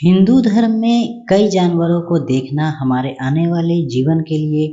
हिंदू धर्म में कई जानवरों को देखना हमारे आने वाले जीवन के लिए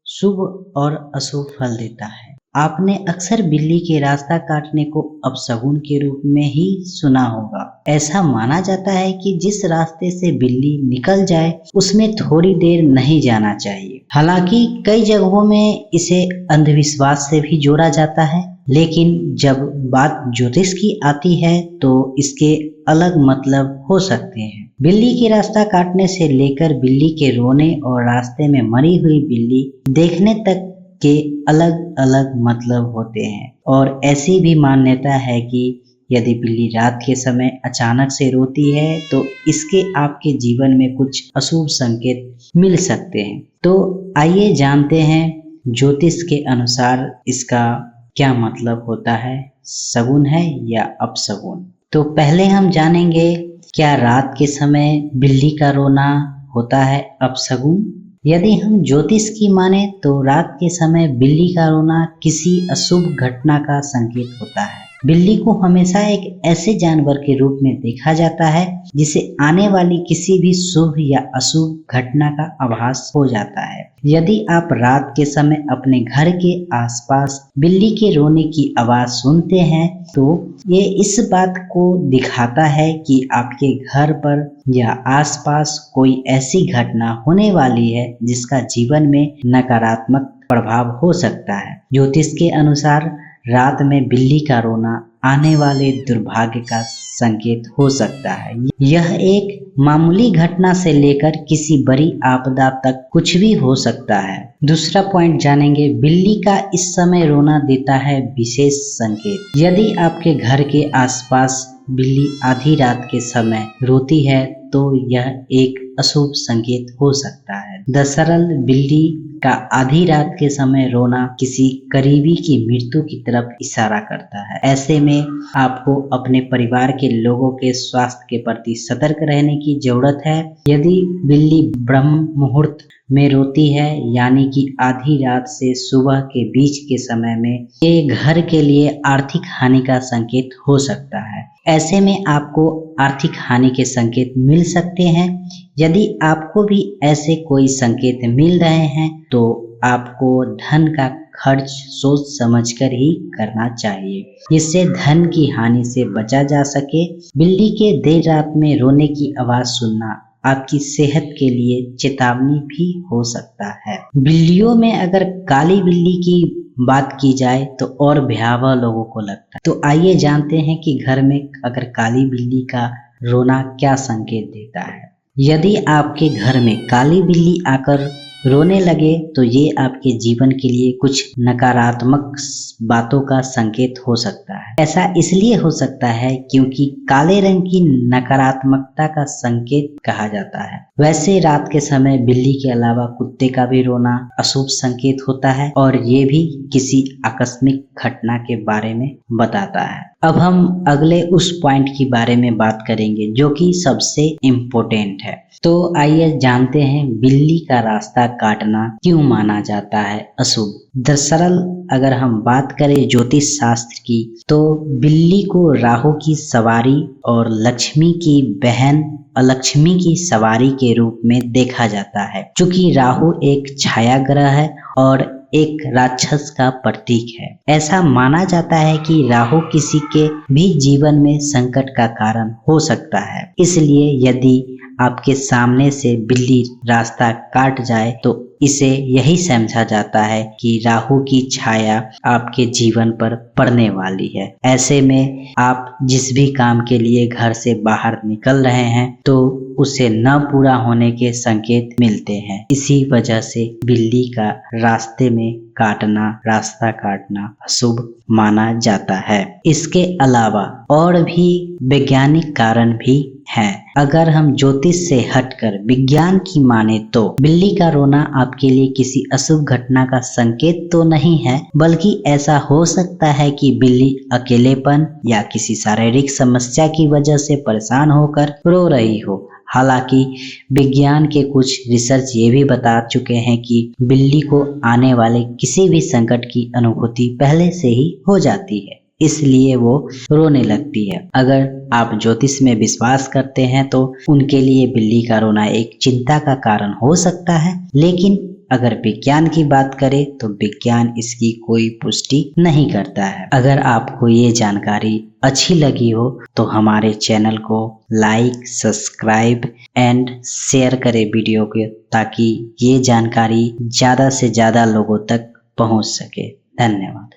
शुभ और अशुभ फल देता है। आपने अक्सर बिल्ली के रास्ता काटने को अपशगुन के रूप में ही सुना होगा। ऐसा माना जाता है कि जिस रास्ते से बिल्ली निकल जाए उसमें थोड़ी देर नहीं जाना चाहिए। हालांकि कई जगहों में इसे अंधविश्वास से भी जोड़ा जाता है, लेकिन जब बात ज्योतिष की आती है तो इसके अलग मतलब हो सकते हैं। बिल्ली के रास्ता काटने से लेकर बिल्ली के रोने और रास्ते में मरी हुई बिल्ली देखने तक के अलग अलग मतलब होते हैं। और ऐसी भी मान्यता है कि यदि बिल्ली रात के समय अचानक से रोती है तो इसके आपके जीवन में कुछ अशुभ संकेत मिल सकते हैं। तो आइए जानते हैं ज्योतिष के अनुसार इसका क्या मतलब होता है, शगुन है या अपशगुन। तो पहले हम जानेंगे क्या रात के समय बिल्ली का रोना होता है अपशगुन। यदि हम ज्योतिष की माने तो रात के समय बिल्ली का रोना किसी अशुभ घटना का संकेत होता है। बिल्ली को हमेशा एक ऐसे जानवर के रूप में देखा जाता है जिसे आने वाली किसी भी शुभ या अशुभ घटना का आभास हो जाता है। यदि आप रात के समय अपने घर के आसपास बिल्ली के रोने की आवाज सुनते हैं तो ये इस बात को दिखाता है कि आपके घर पर या आसपास कोई ऐसी घटना होने वाली है जिसका जीवन में नकारात्मक प्रभाव हो सकता है। ज्योतिष के अनुसार रात में बिल्ली का रोना आने वाले दुर्भाग्य का संकेत हो सकता है। यह एक मामूली घटना से लेकर किसी बड़ी आपदा तक कुछ भी हो सकता है। दूसरा पॉइंट जानेंगे, बिल्ली का इस समय रोना देता है विशेष संकेत। यदि आपके घर के आसपास बिल्ली आधी रात के समय रोती है तो यह एक अशुभ संकेत हो सकता है। दरअसल बिल्ली का आधी रात के समय रोना किसी करीबी की मृत्यु की तरफ इशारा करता है। ऐसे में आपको अपने परिवार के लोगों के स्वास्थ्य के प्रति सतर्क रहने की जरूरत है। यदि बिल्ली ब्रह्म मुहूर्त में रोती है यानी कि आधी रात से सुबह के बीच के समय में, ये घर के लिए आर्थिक हानि का संकेत हो सकता है। ऐसे में आपको आर्थिक हानि के संकेत मिल सकते हैं। यदि आपको भी ऐसे कोई संकेत मिल रहे हैं तो आपको धन का खर्च सोच समझकर ही करना चाहिए, जिससे धन की हानि से बचा जा सके। बिल्ली के देर रात में रोने की आवाज सुनना आपकी सेहत के लिए चेतावनी भी हो सकता है। बिल्लियों में अगर काली बिल्ली की बात की जाए तो और भयावह लोगों को लगता है। तो आइए जानते हैं कि घर में अगर काली बिल्ली का रोना क्या संकेत देता है। यदि आपके घर में काली बिल्ली आकर रोने लगे तो ये आपके जीवन के लिए कुछ नकारात्मक बातों का संकेत हो सकता है। ऐसा इसलिए हो सकता है क्योंकि काले रंग की नकारात्मकता का संकेत कहा जाता है। वैसे रात के समय बिल्ली के अलावा कुत्ते का भी रोना अशुभ संकेत होता है और ये भी किसी आकस्मिक घटना के बारे में बताता है। अब हम अगले उस पॉइंट की बारे में बात करेंगे जो कि सबसे इम्पोर्टेंट है। तो आइए जानते हैं बिल्ली का रास्ता काटना क्यों माना जाता है अशुभ। दरअसल अगर हम बात करें ज्योतिष शास्त्र की तो बिल्ली को राहु की सवारी और लक्ष्मी की बहन अलक्ष्मी की सवारी के रूप में देखा जाता है। चूंकि राहु एक छाया ग्रह है और एक राक्षस का प्रतीक है, ऐसा माना जाता है कि राहु किसी के भी जीवन में संकट का कारण हो सकता है। इसलिए यदि आपके सामने से बिल्ली रास्ता काट जाए तो इसे यही समझा जाता है कि राहु की छाया आपके जीवन पर पड़ने वाली है। ऐसे में आप जिस भी काम के लिए घर से बाहर निकल रहे हैं तो उसे न पूरा होने के संकेत मिलते हैं। इसी वजह से बिल्ली का रास्ते में रास्ता काटना अशुभ माना जाता है। इसके अलावा और भी वैज्ञानिक कारण भी हैं। अगर हम ज्योतिष से हटकर विज्ञान की माने तो बिल्ली का रोना आपके लिए किसी अशुभ घटना का संकेत तो नहीं है, बल्कि ऐसा हो सकता है कि बिल्ली अकेलेपन या किसी शारीरिक समस्या की वजह से परेशान होकर रो रही हो। हालांकि विज्ञान के कुछ रिसर्च ये भी बता चुके हैं कि बिल्ली को आने वाले किसी भी संकट की अनुभूति पहले से ही हो जाती है। इसलिए वो रोने लगती है। अगर आप ज्योतिष में विश्वास करते हैं तो उनके लिए बिल्ली का रोना एक चिंता का कारण हो सकता है, लेकिन अगर विज्ञान की बात करें तो विज्ञान इसकी कोई पुष्टि नहीं करता है। अगर आपको ये जानकारी अच्छी लगी हो तो हमारे चैनल को लाइक, सब्सक्राइब एंड शेयर करें वीडियो को, ताकि ये जानकारी ज़्यादा से ज़्यादा लोगों तक पहुंच सके। धन्यवाद।